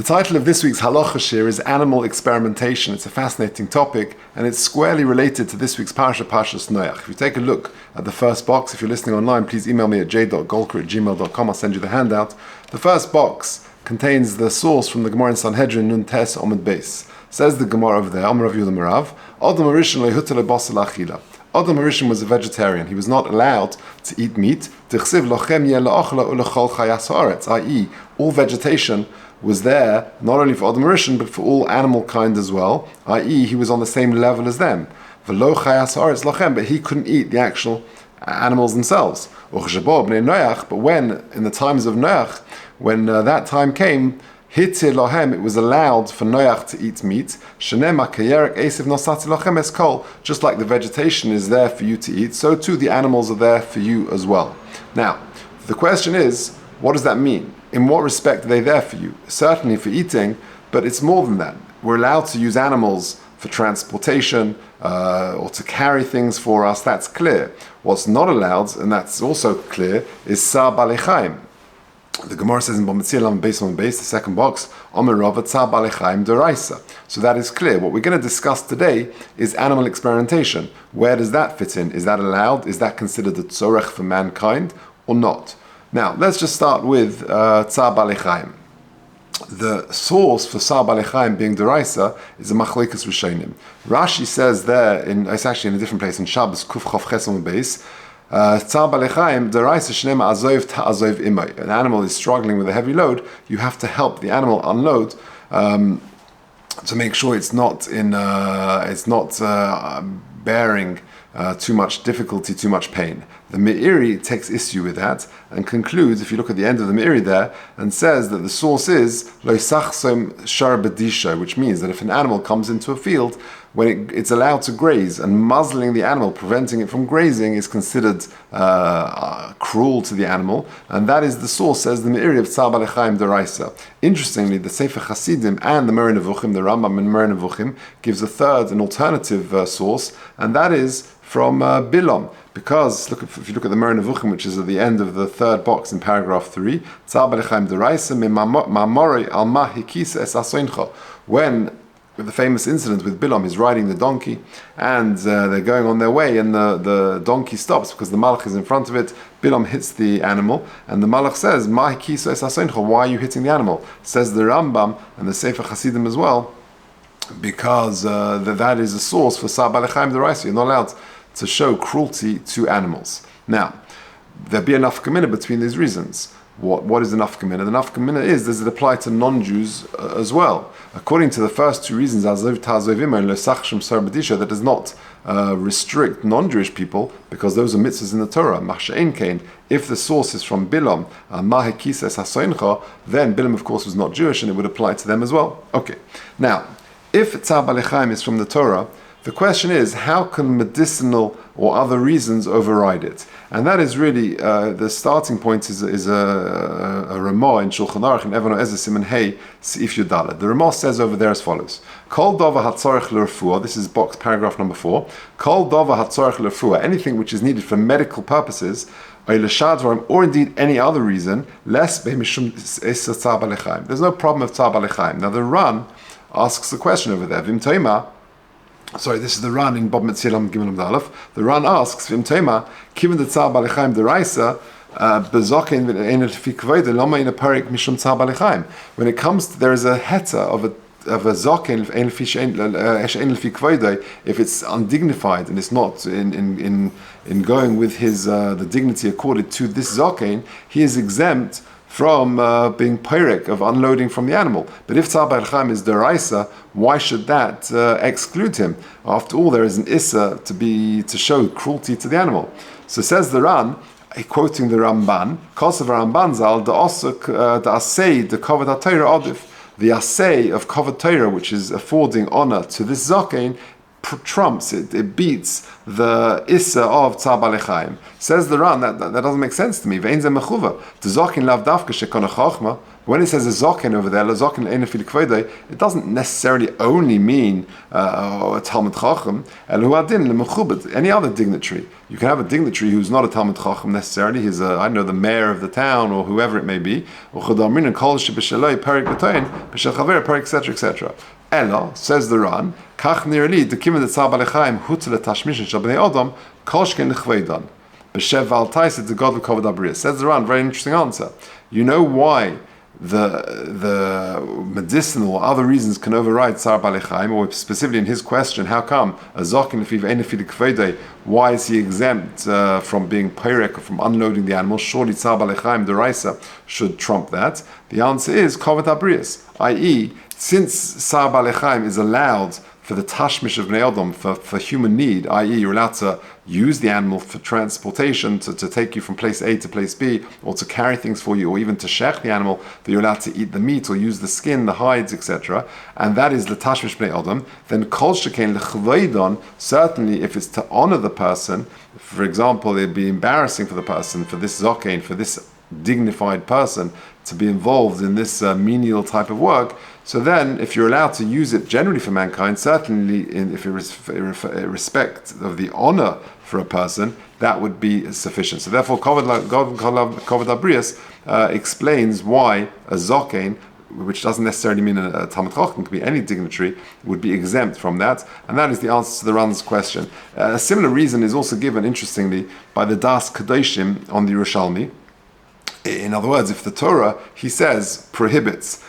The title of this week's halacha shir is Animal Experimentation. It's a fascinating topic, and it's squarely related to this week's parasha, Parshas Noach. If you take a look at the first box, if you're listening online, please email me at j.golker@gmail.com. I'll send you the handout. The first box contains the source from the Gemara in Sanhedrin, Nun Tes Omid Beis. Says the Gemara over there, Amar Rav Yehuda Merav, Adam Harishon lo yehutah lebasar la'achila. Adam Harishon was a vegetarian. He was not allowed to eat meat. Tichsiv lochem yeh la'achla u'lechol chayas ha'aretz, i.e., all vegetation was there not only for Adam Harishon but for all animal kind as well, i.e. he was on the same level as them. V'lo chayas ha'aretz lochem, but he couldn't eat the actual animals themselves. But when, in the times of Noach, when that time came, Hitir lohem, it was allowed for Noach to eat meat. Shenema kayerek esiv nosati lochem eskol. Just like the vegetation is there for you to eat, so too the animals are there for you as well. Now, the question is, what does that mean? In what respect are they there for you? Certainly for eating, but it's more than that. We're allowed to use animals for transportation or to carry things for us. That's clear. What's not allowed, and that's also clear, is Sar Balei Chaim. The Gemara says in Bometzilam, based on the base, the second box, Omer Rava Tzar Balei Chaim D'Oraisa. So that is clear. What we're going to discuss today is animal experimentation. Where does that fit in? Is that allowed? Is that considered a tzorech for mankind or not? Now, let's just start with Tzar Balei Chaim. The source for Tzar Balei Chaim being D'Oraisa is a Machlokes Rishonim. Rashi says there, it's actually in a different place, in Shabbos, Kuf Chof Ches on the base, Tzar Balei Chaim, D'Oraisa Shnema Azov Ta'azov Imay. An animal is struggling with a heavy load, you have to help the animal unload to make sure it's not bearing too much difficulty, too much pain. The Meiri takes issue with that and concludes, if you look at the end of the Meiri there, and says that the source is Lo Sachsom Shar B'disha, which means that if an animal comes into a field, when it's allowed to graze, and muzzling the animal, preventing it from grazing, is considered cruel to the animal, and that is the source, says the Meiri, of Tzar Balei Chaim D'Oraisa. Interestingly, the Sefer Hasidim and the Moreh Nevuchim, the Rambam and Moreh Nevuchim, gives a third, an alternative source, and that is from Bilam. Because if you look at the Moreh Nevuchim, which is at the end of the third box in paragraph 3, Tzar Balei Chaim D'Oraisa Mimamorei Alma Hikisa Es Asoincha. When the famous incident with Bilam, he's riding the donkey, and they're going on their way, and the donkey stops because the malach is in front of it. Bilam hits the animal, and the malach says, "Ma hikisa es asoincha?" Why are you hitting the animal? Says the Rambam and the Sefer Hasidim as well, because that is a source for Tzar Balei Chaim D'Oraisa. You're not allowed to show cruelty to animals. Now, there'd be a nafka between these reasons. What is the nafka mina? The nafka mina is, does it apply to non-Jews as well? According to the first two reasons, that does not restrict non-Jewish people, because those are mitzvahs in the Torah. If the source is from Bilam, then Bilam, of course, was not Jewish, and it would apply to them as well. Okay. Now, if Tzar Balei Chaim is from the Torah, the question is, how can medicinal or other reasons override it? And that is really, the starting point is a Ramah in Shulchan Aruch in Even Ezer Siman Hey Seif Yudalet. The Ramah says over there as follows: Kol davar hatzorech l'refuah. This is box paragraph number 4. Kol davar hatzorech l'refuah. Anything which is needed for medical purposes, or indeed any other reason, less be'mishum esa Tzar Balei Chaim. There's no problem of Tzar Balei Chaim. Now the Ran asks the question over there. Vim toima. Sorry, this is the Ran in Bob Metzilam Gimel Amdalef. The Ran asks, Vim Tema, Kiven the Tzar Balei Chaim D'Oraisa, Bezokin v'ein lefi kvoide, lama in a parik mishum Tzar Balei Chaim. When it comes to, there is a heta of a zokin, v'ein lefi kvoide, if it's undignified and it's not in going with his the dignity accorded to this zokin, he is exempt from being pyrek, of unloading from the animal. But if Tzar Balei Chaim is D'Oraisa, why should that exclude him? After all, there is an issa to show cruelty to the animal. So says the Ran, quoting the Ramban, Kosav Ramban Zal, the asay, the kavod HaTorah odif, the asay of kavod Torah, which is affording honor to this zaken, trumps it beats the issa of Tzar Balei Chaim. Says the Ran, that doesn't make sense to me. When When it says a zoken over there, it doesn't necessarily only mean a Talmud Chacham, any other dignitary. You can have a dignitary who's not a Talmud Chacham necessarily. He's the mayor of the town or whoever it may be. Etc., etc. Ella, says the Ran, Kach nirli, the kimen tzar balechaim, hutzele tashmishin shal bnei Adam, kolshken lechveidan. B'shev val taiset the God of Kovod Abrius. Says the Ran, very interesting answer. You know why the medicinal or other reasons can override tzar balechaim, or specifically in his question, how come a zokin lefiv ein lefi kveidei, why is he exempt from being pyrek or from unloading the animal? Surely tzar balechaim, the Raisa, should trump that. The answer is Kovod Abrius, i.e., since Sar Balechaim is allowed for the tashmish of Bnei Adam, for human need, i.e. you're allowed to use the animal for transportation, to take you from place A to place B, or to carry things for you, or even to shech the animal, that you're allowed to eat the meat, or use the skin, the hides, etc., and that is the tashmish Bnei Adam, then kol shekain lechveidon, certainly if it's to honor the person, for example, it'd be embarrassing for the person, for this zokein, for this dignified person, to be involved in this menial type of work. So then, if you're allowed to use it generally for mankind, certainly if it is respect of the honor for a person, that would be sufficient. So therefore, Kovod Abrius explains why a zokein, which doesn't necessarily mean a Talmud Chacham, could be any dignitary, would be exempt from that. And that is the answer to the Ran's question. A similar reason is also given, interestingly, by the Das Kedoshim on the Yerushalmi. In other words, if the Torah, he says, prohibits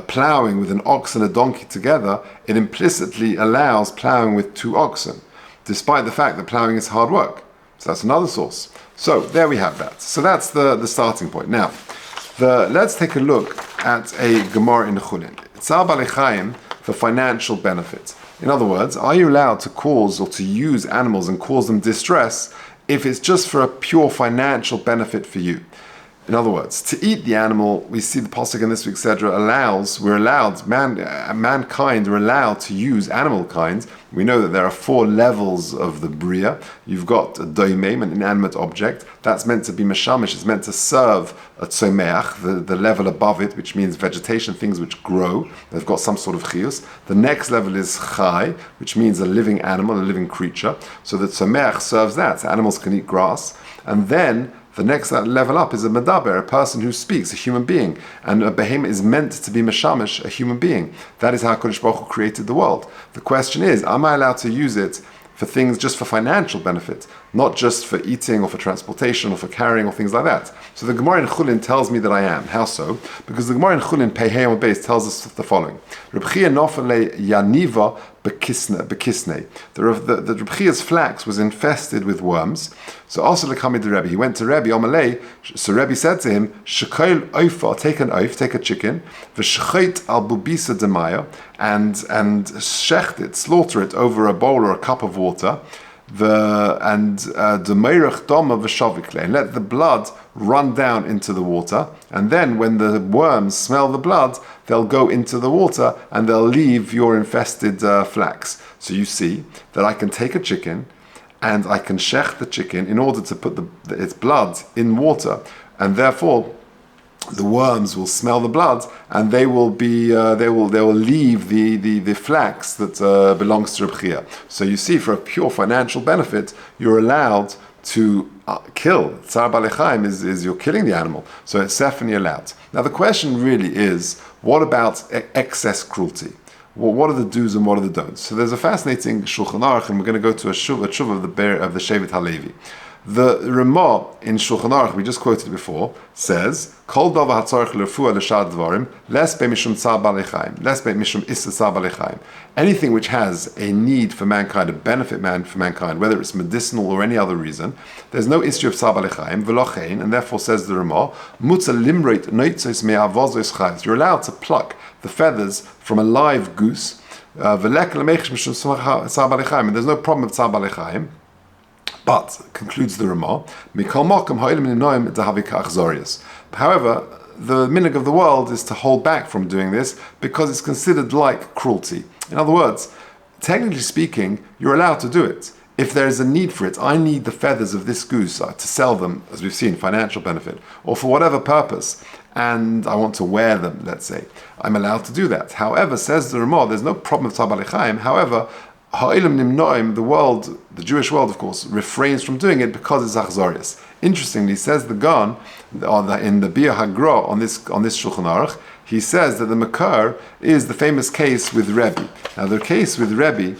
plowing with an ox and a donkey together, it implicitly allows plowing with two oxen, despite the fact that plowing is hard work. So that's another source. So there we have that. So that's the starting point. Now, let's take a look at a Gemara in Chulin. Tzar Balechaim for financial benefit. In other words, are you allowed to cause or to use animals and cause them distress if it's just for a pure financial benefit for you? In other words, to eat the animal, we see the pasuk in this week, etc., mankind are allowed to use animal kinds. We know that there are 4 levels of the bria. You've got a doimim, an inanimate object. That's meant to be meshamish, it's meant to serve a tzomeach, the level above it, which means vegetation, things which grow. They've got some sort of chiyus. The next level is chai, which means a living animal, a living creature. So the tzomeach serves that. So animals can eat grass. And then the next level up is a medaber, a person who speaks, a human being. And a behemoth is meant to be meshamish, a human being. That is how HaKadosh Baruch Hu created the world. The question is, am I allowed to use it for things just for financial benefit, not just for eating or for transportation or for carrying or things like that? So the Gemara in Chulin tells me that I am. How so? Because the Gemara in Chulin, Pei Hei Amud Beis, tells us the following. Reb Chia nofele yaniva bekisne. The Reb Chia's flax was infested with worms. So also the Kami to Rabbi. He went to Rabbi Omalei. So Rabbi said to him, Shekoil oifa, take an oif, take a chicken, v'shechait al bubisa demaya, and shecht it, slaughter it over a bowl or a cup of water, and let the blood run down into the water, and then when the worms smell the blood, they'll go into the water and they'll leave your infested flax. So you see that I can take a chicken and I can shech the chicken in order to put its blood in water, and therefore the worms will smell the blood, and they will leave the flax that belongs to Reb Chia. So you see, for a pure financial benefit, you're allowed to kill. Tzar Balechaim is you're killing the animal, so it's definitely allowed. Now the question really is, what about excess cruelty? Well, what are the do's and what are the don'ts? So there's a fascinating Shulchan Aruch, and we're going to go to a shuv of the Shevet Halevi. The Ramah in Shulchan Aruch, we just quoted before, says, Kol davar hatzarich l'refuah l'shar dvarim, les be mishum tzar balechaim, les be mishum issa tzar balechaim. Anything which has a need for mankind, a benefit for mankind, whether it's medicinal or any other reason, there's no issue of tzar balechaim, v'lochein, and therefore says the Ramah, mutza limreit noitzos me'avozos chayz. You're allowed to pluck the feathers from a live goose, v'lek l'meichish mishum tzar balechaim, and there's no problem with tzar balechaim. But, concludes the Ramah, however, the minhag of the world is to hold back from doing this because it's considered like cruelty. In other words, technically speaking, you're allowed to do it. If there is a need for it, I need the feathers of this goose to sell them, as we've seen, financial benefit, or for whatever purpose, and I want to wear them, let's say. I'm allowed to do that. However, says the Ramah, there's no problem with Tzar Baalei. However, Ha'ilim Nimnoim, the world, the Jewish world, of course, refrains from doing it because it's achzorius. Interestingly, says the Gan in the Bia Hagra on this Shulchan Aruch, he says that the Makar is the famous case with Rabbi. Now, the case with Rabbi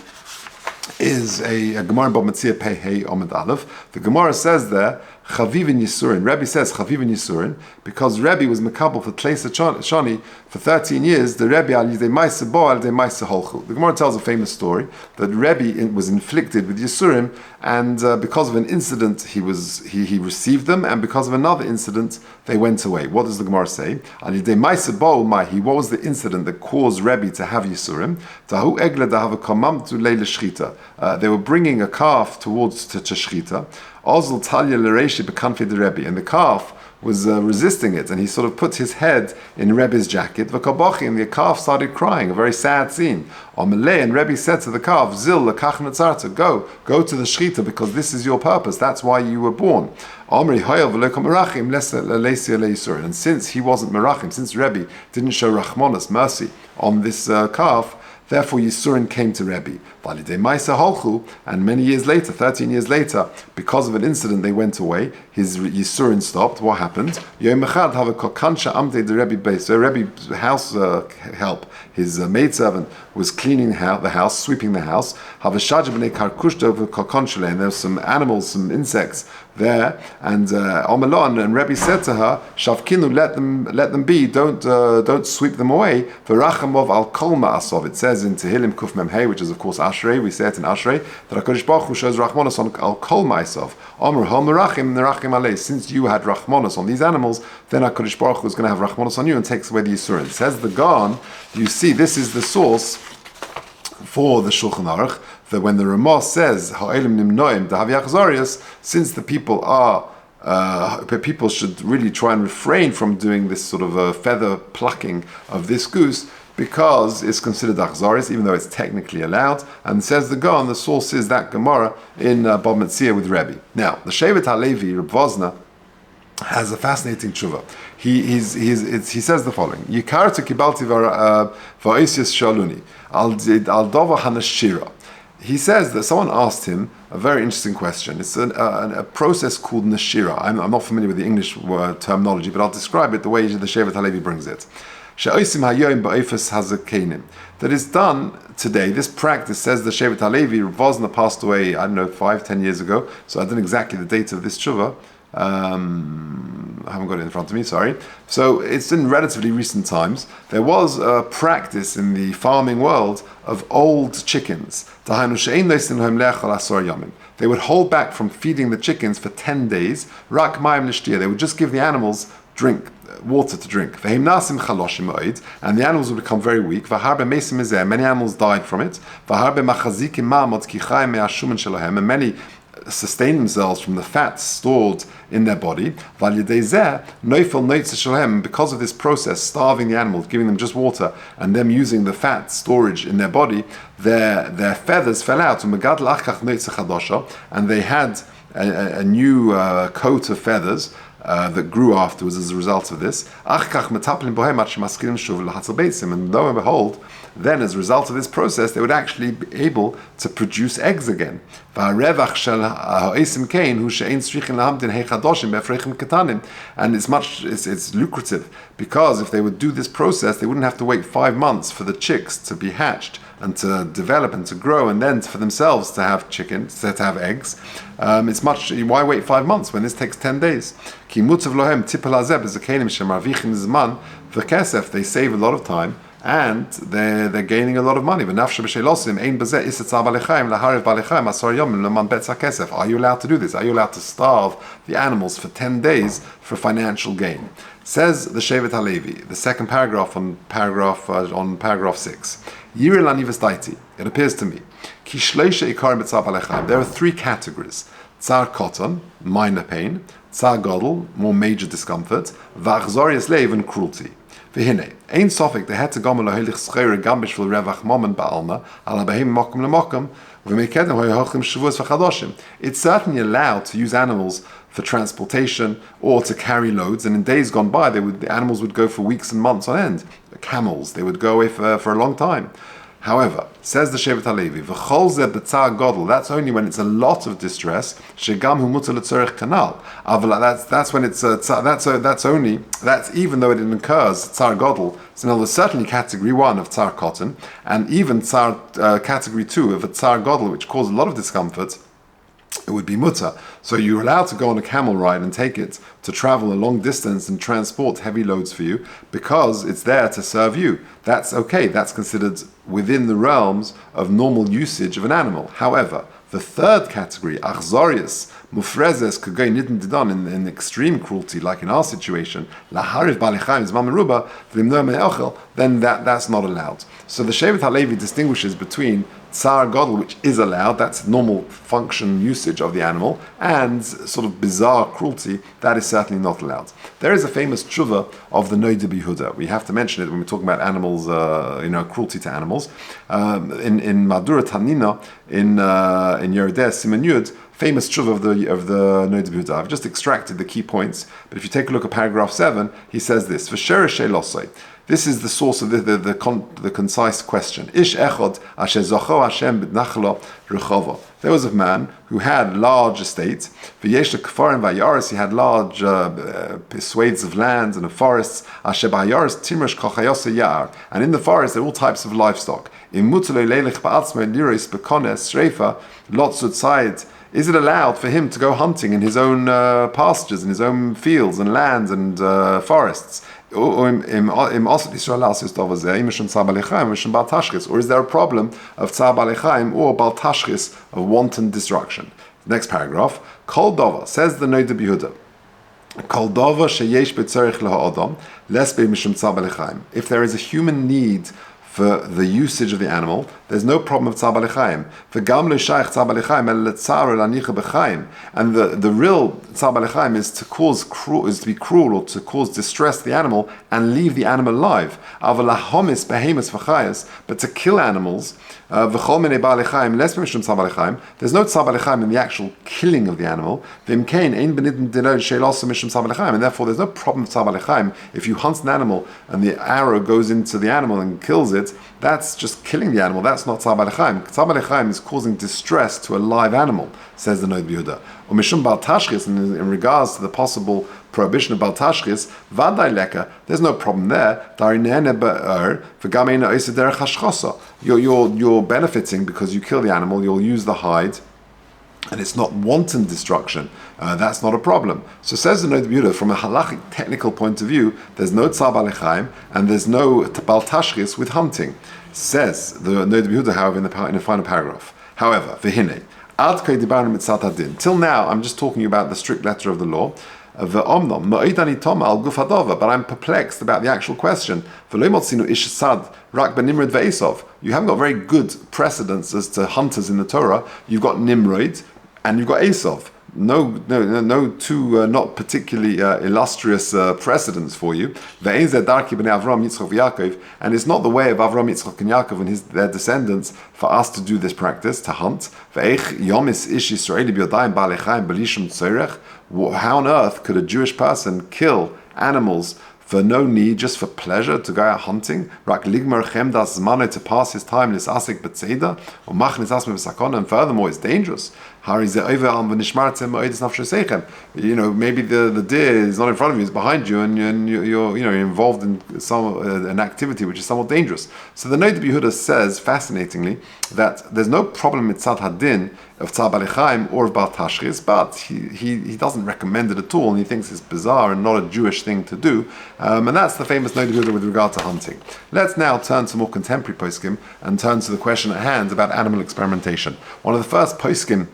is a Gemara Bava Metzia Pei Hey Omid Aleph. The Gemara says there, Chavivin Yisurin. Rabbi says Chavivin Yisurin because Rabbi was Mekabel for Tleisa Shani for 13 years. The Rabbi al Yidei Maisa Bo al Yidei Maisa Holchu. The Gemara tells a famous story that Rabbi was inflicted with Yisurim, and because of an incident he received them, and because of another incident they went away. What does the Gemara say? Al Yidei Maisa Bo Mahi. What was the incident that caused Rabbi to have Yisurim? Tahu Egle Dahav Kamam to Leila Shchita. They were bringing a calf towards to Shchita. Ozl Talia Lereshi Bekanfi the Rebbe, and the calf was resisting it, and he sort of put his head in Rebbe's jacket. V'kabochi, and the calf started crying, a very sad scene. Omelei, and Rebbe said to the calf, Zil lekach netzarta, go to the shchita because this is your purpose. That's why you were born. Omri hayel v'lekom merachim leisi leisur. And since he wasn't merachim, since Rebbe didn't show rachmanas, mercy on this calf, therefore Yisurin came to Rebbe. And many years later, 13 years later, because of an incident they went away, his Yisurin stopped. What happened? So Rebbe's house help, his maidservant, was cleaning the house, sweeping the house. And there were some animals, some insects there, and Rebbe said to her, Shavkinu, let them be, don't sweep them away. V'rachamov al kol ma'asov. It says in Tehillim Kuf Mem Hey, which is of course Ashrei, we say it in Ashrei, that HaKadosh Baruch Hu shows Rachmanos on al kol ma'asov. Amr ha merachim nerachim alei. Since you had Rachmanos on these animals, then HaKadosh Baruch Hu is going to have Rachmanos on you and takes away the Yisurin. It says the Gan, you see, this is the source for the Shulchan Aruch, that when the Ramah says Ha'elim nimnoim dahav yachzorius, since the people should really try and refrain from doing this sort of a feather plucking of this goose because it's considered achzorius, even though it's technically allowed. And says the Gan, the source is that Gemara in Bava Metzia with Rabbi. Now, the Shevet HaLevi, Reb Vozna, has a fascinating tshuva. He says the following: Yikartu kibalti va'oisius shaluni al dova hanashira. He says that someone asked him a very interesting question. It's a process called nashira. I'm not familiar with the English word terminology, but I'll describe it the way the Shevet HaLevi brings it. That is done today. This practice, says the Shevet HaLevi, Rav Vozna passed away, 5-10 years ago, so I don't know exactly the date of this tshuva. I haven't got it in front of me, sorry. So it's in relatively recent times. There was a practice in the farming world of old chickens. They would hold back from feeding the chickens for 10 days. They would just give the animals water to drink. And the animals would become very weak. Many animals died from it. And many sustain themselves from the fats stored in their body. Because of this process, starving the animals, giving them just water, and them using the fat storage in their body, their feathers fell out. And they had a new coat of feathers that grew afterwards as a result of this. And lo and behold, then as a result of this process, they would actually be able to produce eggs again. And it's lucrative, because if they would do this process, they wouldn't have to wait 5 months for the chicks to be hatched and to develop and to grow, and then for themselves to have chickens, to have eggs. Why wait 5 months when this takes 10 days? They save a lot of time, and they're gaining a lot of money. Are you allowed to do this? Are you allowed to starve the animals for 10 days for financial gain? Says the Shevet HaLevi, the second paragraph on paragraph 6. It appears to me, there are 3 categories: Tsar Koton, minor pain; Tsar Godel, more major discomfort; V'achzorius leiv, and cruelty. V'hinei, ein sofik, they had to go lo helich schreire gambish for revach moment ba'alma, ala behim mokum lemokum, v'mekedem hoyochim shavuos v'chadoshim. It's certainly allowed to use animals for transportation or to carry loads, and in days gone by, the animals would go for weeks and months on end. The camels, they would go away for a long time. However, says the Shevet HaLevi, "V'chol zeh b'tzar godel." That's only when it's a lot of distress. Shegam hu mutar l'tzorech kanal. That's when it's that's even though it incurs tzar godel. So now there's certainly category 1 of tzar cotton, and even tzar category 2 of a tzar godel, which causes a lot of discomfort. It would be mutter. So you're allowed to go on a camel ride and take it to travel a long distance and transport heavy loads for you because it's there to serve you. That's okay. That's considered within the realms of normal usage of an animal. However, the third category, achzorius, mufrezes, kagay nidin didan, in extreme cruelty, like in our situation, lahariv balichaim zman meruba, v'limno me'ochel, then that's not allowed. So the Shevet HaLevi distinguishes between Tsar Godel, which is allowed, that's normal function usage of the animal, and sort of bizarre cruelty, that is certainly not allowed. There is a famous tshuva of the Noda B'Yehuda. We have to mention it when we're talking about animals, cruelty to animals. In Madura Tanina, in Yerideh Siman Yud, famous tshuva of the Noda B'Yehuda. I've just extracted the key points, but if you take a look at paragraph 7, he says this, V'sheresh she'losei. This is the source of the concise question. Ish echod asher zocho Hashem b'nachlo rechova. There was a man who had large estates. V'yesh le'kfarim v'yaris, he had large swathes of land and of forests. Asher b'yaris timresh kochayose yar. And in the forest there are all types of livestock. Im mutulei leilech ba'atzmei liris bekones shreifa lotzut sayid. Is it allowed for him to go hunting in his own pastures, in his own fields and lands and forests? Or is there a problem of tzar balechaim or bal tashchis, of wanton destruction? Next paragraph. Kol dova, says the Noda B'Yehuda, Kol dova sheyesh b'tzorich laha'adam les be'mishum tzar balechaim. If there is a human need for the usage of the animal, there's no problem of tzar balechaim. And the real tzar balechaim is to be cruel or to cause distress to the animal and leave the animal alive. But to kill animals, there's no tzar balechaim in the actual killing of the animal. And therefore there's no problem with tzar balechaim if you hunt an animal and the arrow goes into the animal and kills it. That's just killing the animal. That's not tzar balechaim. Tzar balechaim is causing distress to a live animal, says the Noda B'Yehuda. Umishum bal tashchis, in regards to the possible prohibition of bal tashchis, vaday leka, there's no problem there. You're benefiting because you kill the animal. You'll use the hide, and it's not wanton destruction. That's not a problem. So says the Noda B'Yehuda, from a halachic technical point of view, there's no tzar balechaim and there's no bal tashchis with hunting. Says the Noda B'Yehuda, however, in the final paragraph. However, v'hinei, ad kei dibarnu mitzat hadin. Till now, I'm just talking about the strict letter of the law. But I'm perplexed about the actual question. You haven't got very good precedents as to hunters in the Torah. You've got Nimrod and you've got Esau. No two not particularly illustrious precedents for you. And it's not the way of Avram, Yitzchak, and Yaakov and their descendants for us to do this practice, to hunt. How on earth could a Jewish person kill animals for no need, just for pleasure, to go out hunting? To pass his time, and furthermore, it's dangerous. Maybe the deer is not in front of you, it's behind you, and you're involved in an activity which is somewhat dangerous. So the Noda B'Yehuda says, fascinatingly, that there's no problem with tzad hadin of tzar balechaim or of bal tashchis, but he doesn't recommend it at all, and he thinks it's bizarre and not a Jewish thing to do. And that's the famous Noda B'Yehuda with regard to hunting. Let's now turn to more contemporary poskim and turn to the question at hand about animal experimentation. One of the first poskim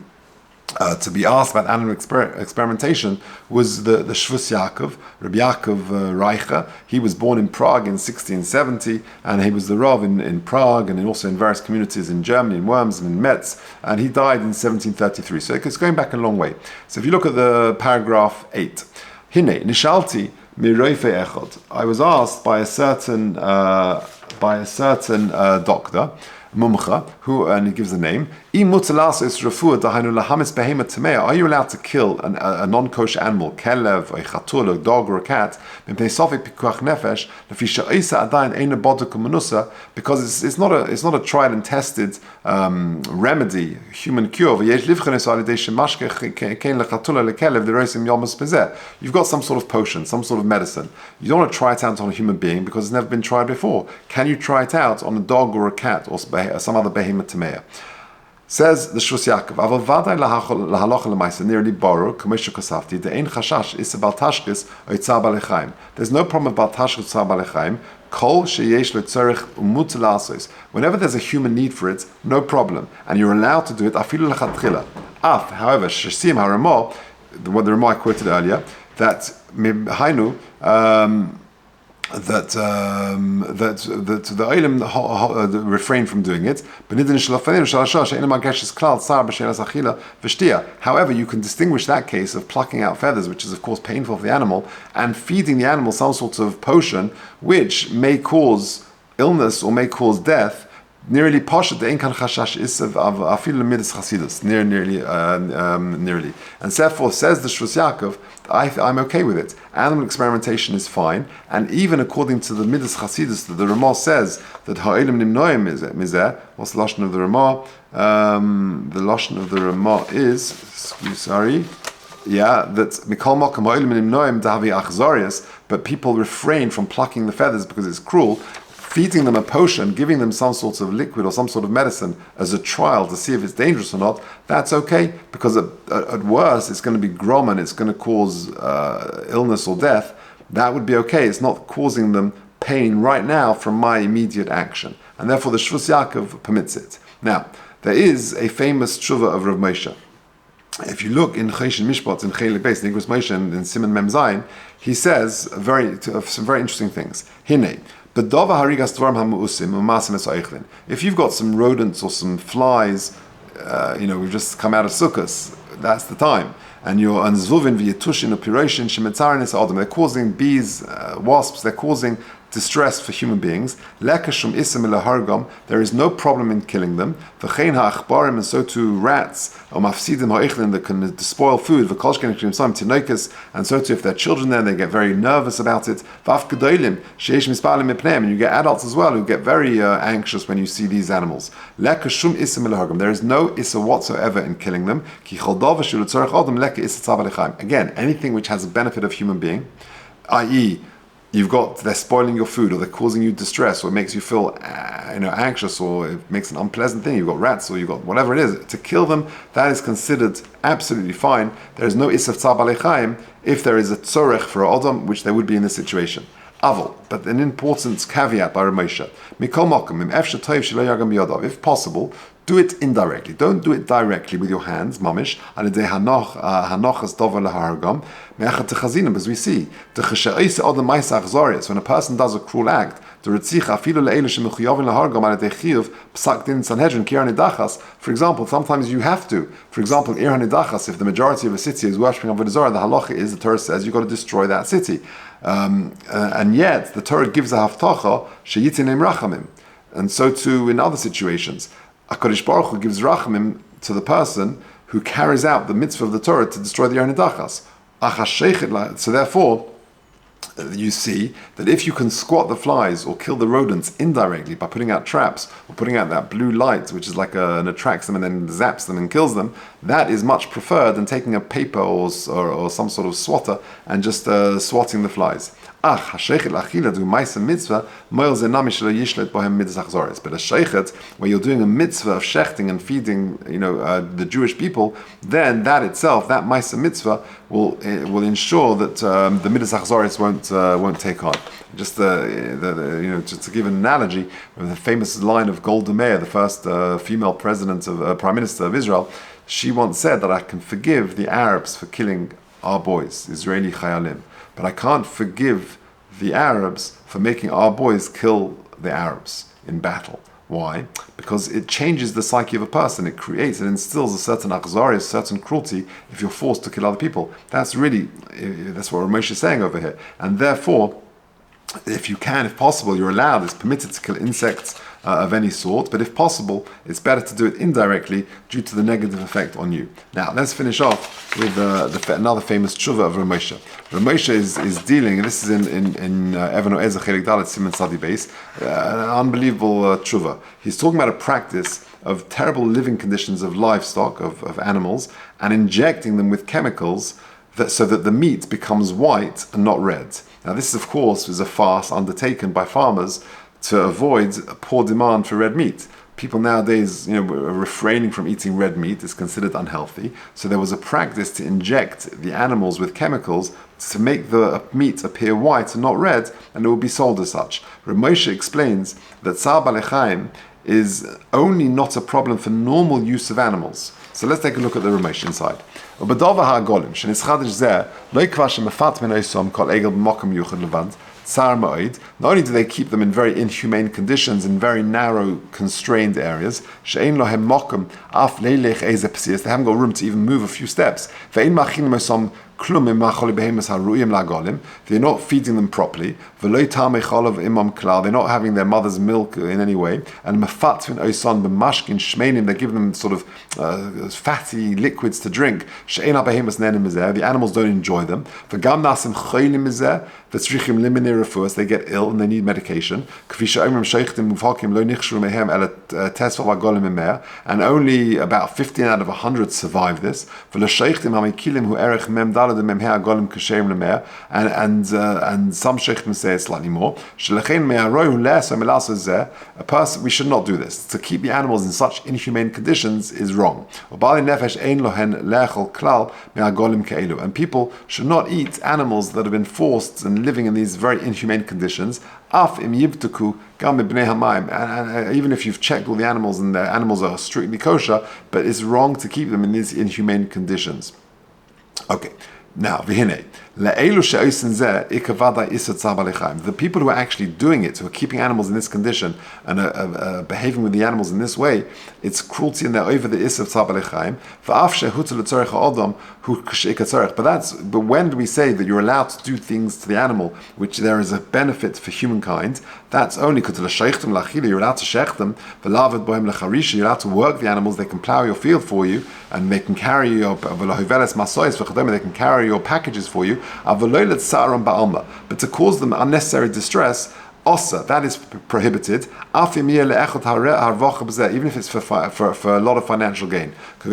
to be asked about animal experimentation was the Shvus Yaakov, Rabbi Yaakov Reicher. He was born in Prague in 1670, and he was the Rav in Prague and also in various communities in Germany, in Worms and in Metz, and he died in 1733. So it's going back a long way. So if you look at the paragraph 8, Hine, Nishalti, miroife echad. I was asked by a certain doctor, Mumcha, who, and he gives the name, are you allowed to kill a non-kosher animal, kelev, a chatul, a dog, or a cat, because it's not a tried and tested remedy, human cure. You've got some sort of potion, some sort of medicine. You don't want to try it out on a human being because it's never been tried before. Can you try it out on a dog or a cat or some other behemoth tameya? Says the Shus Yaakov, Aval vaday lahalacha lemaisa nearly borrow commercial kasafti. The ein chashash is about tashkis or tzar balechaim. There's no problem about tashkis tzar balechaim. Kol sheyesh lo tzarich umut lasos. Whenever there's a human need for it, no problem, and you're allowed to do it. Afilu lechatchila. However, shesim haramah, what the Ramah I quoted earlier, that hainu. That the Olim refrain from doing it. However, you can distinguish that case of plucking out feathers, which is of course painful for the animal, and feeding the animal some sort of potion which may cause illness or may cause death. Nearly poshet the inkan chashash is of afil midas chasidus. Nearly, and therefore says the Shus Yaakov, I'm okay with it. Animal experimentation is fine, and even according to the midas chasidus, that the Ramah says that ha'elim nimnoim mizeh. What's the lashon of the Ramah? The lashon of the Ramah is, that mikol makom ha'elim nimnoim dahavi achzarius, but people refrain from plucking the feathers because it's cruel. Feeding them a potion, giving them some sort of liquid or some sort of medicine as a trial to see if it's dangerous or not, that's okay, because at worst it's going to be grom and it's going to cause illness or death. That would be okay. It's not causing them pain right now from my immediate action. And therefore the Shvus Yaakov permits it. Now, there is a famous tshuva of Rav Moshe. If you look in Choshen Mishpat, in Chelik Beis, in Igros Moshe, and in Siman Mem Zayin, he says some very interesting things. Hine. If you've got some rodents or some flies, we've just come out of Sukkot, that's the time. And you're anzvuvin v'yetushin u'piroshin shemetzarin es adam. They're causing bees, wasps. They're causing distress for human beings. Lekashum isim lehargam. There is no problem in killing them. V'chein ha'achbarim, and so too rats. Or mafsidim ha'ichlin, that can spoil food. V'kolshken ekrim sam tinoikas, and so too if there are children there, they get very nervous about it. V'af gedolim sheish mispalim mipneim, and you get adults as well who get very anxious when you see these animals. Lekashum isim lehargam. There is no issa whatsoever in killing them. Ki chodav v'shul tzarech adam leka issa tzav alechaim. Again, anything which has a benefit of human being, i.e., they're spoiling your food, or they're causing you distress, or it makes you feel anxious, or it makes an unpleasant thing. You've got rats, or you've got whatever it is. To kill them, that is considered absolutely fine. There is no isaf tzar balechaim if there is a tzorech for a odom, which there would be in this situation. Aval, but an important caveat by Rav Moshe. Mikol makom im efshe toiv shelo yagam biyadav. If possible, do it indirectly. Don't do it directly with your hands, mamish. Alidei hanochas dover lehargam me'achat techazinim, as we see. Techashe'is odom ma'isa achzorius. When a person does a cruel act, the ritzicha afilu le'elu shemechuyavin lehargam alidei chiyuv psak din Sanhedrin ki nidachas. For example, sometimes you have to. For example, nidachas, if the majority of a city is worshipping Avodah Zarah, the halacha is, the Torah says, you've got to destroy that city. And yet the Torah gives a haftacha sheyitin rachamim, and so too in other situations, HaKadosh Baruch Hu gives rachamim to the person who carries out the mitzvah of the Torah to destroy the Nidachas. So therefore, you see that if you can squat the flies or kill the rodents indirectly by putting out traps or putting out that blue light, which is like and attracts them and then zaps them and kills them, that is much preferred than taking a paper or some sort of swatter and just swatting the flies. But a sheichet, where you're doing a mitzvah of shechting and feeding, the Jewish people, then that itself, that ma'aseh mitzvah, will ensure that the midas achzoris won't take on. Just just to give an analogy, the famous line of Golker, the first female prime minister of Israel, she once said that I can forgive the Arabs for killing our boys, Israeli chayalim, but I can't forgive the Arabs for making our boys kill the Arabs in battle. Why? Because it changes the psyche of a person. It creates and instills a certain akhzari, a certain cruelty if you're forced to kill other people. That's what Ramesh is saying over here. And therefore, if you can, if possible, you're allowed, it's permitted to kill insects of any sort, but if possible, it's better to do it indirectly due to the negative effect on you. Now, let's finish off with another famous tshuva of Ramosha. Ramosha is dealing, and this is in Even O'ezah Chelik Dalet Siman Sadi Beis, an unbelievable tshuva. He's talking about a practice of terrible living conditions of livestock, of animals, and injecting them with chemicals so that the meat becomes white and not red. Now, this, of course, is a farce undertaken by farmers to avoid a poor demand for red meat. People nowadays, are refraining from eating red meat. It's considered unhealthy. So there was a practice to inject the animals with chemicals to make the meat appear white and not red, and it will be sold as such. Ramosha explains that Tzar Balei Chaim is only not a problem for normal use of animals. So let's take a look at the Ramosha inside. Not only do they keep them in very inhumane conditions, in very narrow, constrained areas, they haven't got room to even move a few steps. They're not feeding them properly. They're not having their mother's milk in any way. And they're giving them sort of fatty liquids to drink. The animals don't enjoy them. They get ill and they need medication. And only about 15 out of 100 survive this. And some sheikhtim say it's slightly more. A person, we should not do this. To keep the animals in such inhumane conditions is wrong. And people should not eat animals that have been forced and living in these very inhumane conditions. And even if you've checked all the animals and the animals are strictly kosher, but it's wrong to keep them in these inhumane conditions. Okay. Now, the people who are actually doing it, who are keeping animals in this condition and are behaving with the animals in this way, it's cruelty and they're over the is of Tzar Balei Chaim. But when do we say that you're allowed to do things to the animal which there is a benefit for humankind? That's only you're allowed to shech them, you're allowed to work the animals, they can plow your field for you, and they can carry your they can carry your packages for you, but to cause them unnecessary distress, that is prohibited, even if it's for a lot of financial gain. To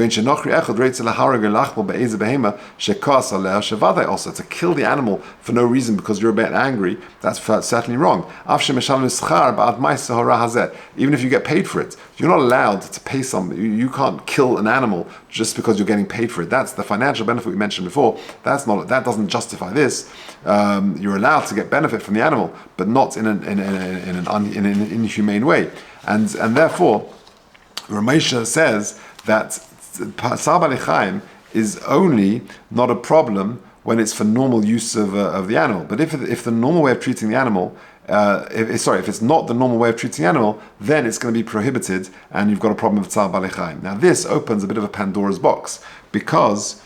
kill the animal for no reason because you're a bit angry, that's certainly wrong. Even if you get paid for it, you're not allowed to pay you can't kill an animal just because you're getting paid for it. That's the financial benefit we mentioned before. That doesn't justify this. You're allowed to get benefit from the animal, but not in an inhumane way. And therefore, Ramesha says that Tzar Balei Chaim is only not a problem when it's for normal use of the animal. But if the normal way of treating the animal, if it's not the normal way of treating the animal, then it's going to be prohibited, and you've got a problem with Tzar Balei Chaim. Now, this opens a bit of a Pandora's box, because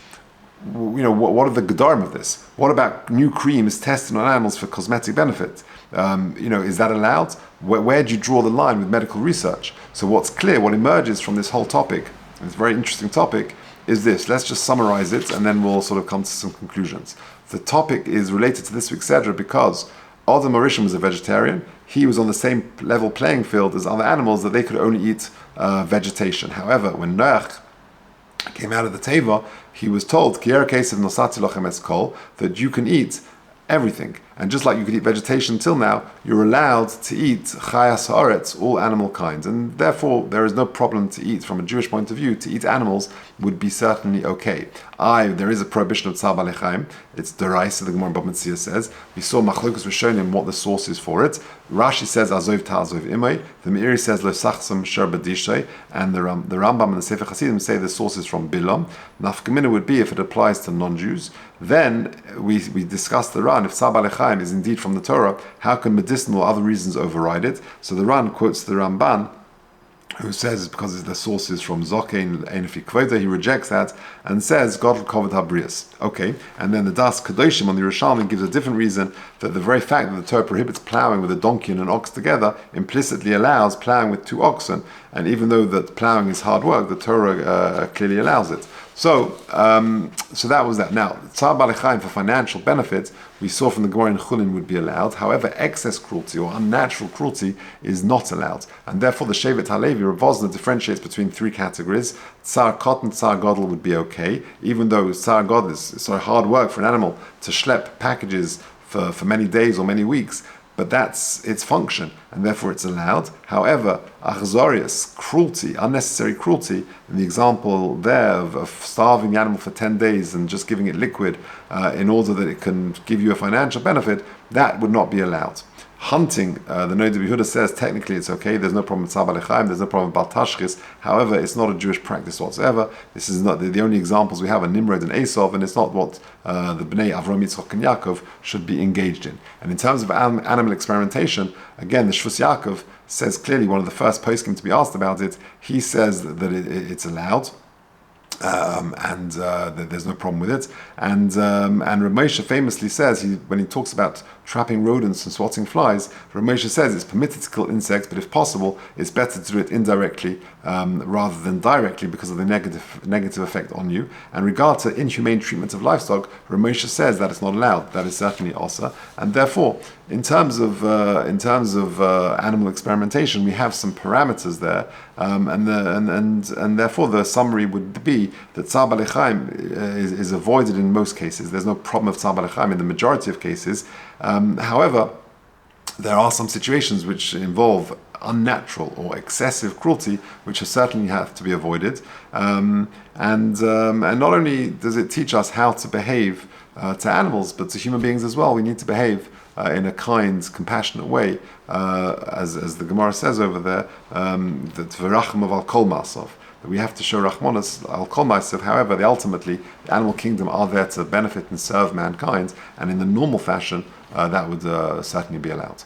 what are the gedarim of this? What about new creams tested on animals for cosmetic benefit? Is that allowed? Where do you draw the line with medical research? So what's clear, what emerges from this whole topic, this very interesting topic, is this. Let's just summarize it, and then we'll sort of come to some conclusions. The topic is related to this week's Sedra because Adam Arishon was a vegetarian. He was on the same level playing field as other animals, that they could only eat vegetation. However, when Noach came out of the Teva, he was told that you can eat everything. And just like you could eat vegetation till now, you're allowed to eat chayas haaretz, all animal kinds. And therefore, there is no problem to eat, from a Jewish point of view, to eat animals would be certainly okay. There is a prohibition of Tzar Balei Chaim. It's Deraisa, the Gemara in Bava Metzia says. We saw Machlokus Rishonim what the source is for it. Rashi says Azov Ta'azov Imay. The Meiri says Lo Sachsam Sher Badishay. And the Rambam and the Sefer Hasidim say the source is from Bilam. Nafkamina would be if it applies to non-Jews. Then we discussed the Ran. If Tzar Balei Chaim is indeed from the Torah, how can medicinal or other reasons override it? So the Ran quotes the Ramban who says because the source is from Zokein Enefi Kvota, he rejects that and says God covered Habrias. Okay, and then the Das Kadoshim on the Yerushalmi gives a different reason, that the very fact that the Torah prohibits plowing with a donkey and an ox together implicitly allows plowing with 2 oxen, and even though that plowing is hard work, the Torah clearly allows it. So that was that. Now, Tzar Balei Chaim for financial benefits, we saw from the Gemara in Chulin would be allowed. However, excess cruelty or unnatural cruelty is not allowed. And therefore, the Shevet HaLevi, Rav Vosner, differentiates between 3 categories. Tzar Kot and Tzar Godel would be okay, even though Tzar Godel is hard work for an animal to schlep packages for many days or many weeks. But that's its function, and therefore it's allowed. However, achzorius, cruelty, unnecessary cruelty, in the example there of starving the animal for 10 days and just giving it liquid in order that it can give you a financial benefit, that would not be allowed. Hunting, the Noda B'Yehuda says technically it's okay. There's no problem with Tzar Balei Chaim. There's no problem with Bal Tashchis. However, it's not a Jewish practice whatsoever. This is not the only examples we have are Nimrod and Esau, and it's not what the Bnei Avram, Yitzchak, and Yaakov should be engaged in. And in terms of animal experimentation, again, the Shvus Yaakov says clearly, one of the first poskim to be asked about it, he says that it's allowed. And there's no problem with it. And Rav Moshe famously says, when he talks about trapping rodents and swatting flies, Rav Moshe says it's permitted to kill insects, but if possible, it's better to do it indirectly rather than directly because of the negative effect on you. And regard to inhumane treatment of livestock, Rav Moshe says that it's not allowed. That is certainly also. And therefore, in terms of animal experimentation, we have some parameters there, and therefore the summary would be that Tzar Balei Chaim is avoided in most cases. There's no problem of Tzar Balei Chaim in the majority of cases. However, there are some situations which involve unnatural or excessive cruelty, which certainly have to be avoided. And not only does it teach us how to behave to animals, but to human beings as well. We need to behave in a kind, compassionate way, as the Gemara says over there, that v'racham of al kol masov, that we have to show rachmanas al kol masov. However, the animal kingdom are there to benefit and serve mankind, and in the normal fashion, that would certainly be allowed.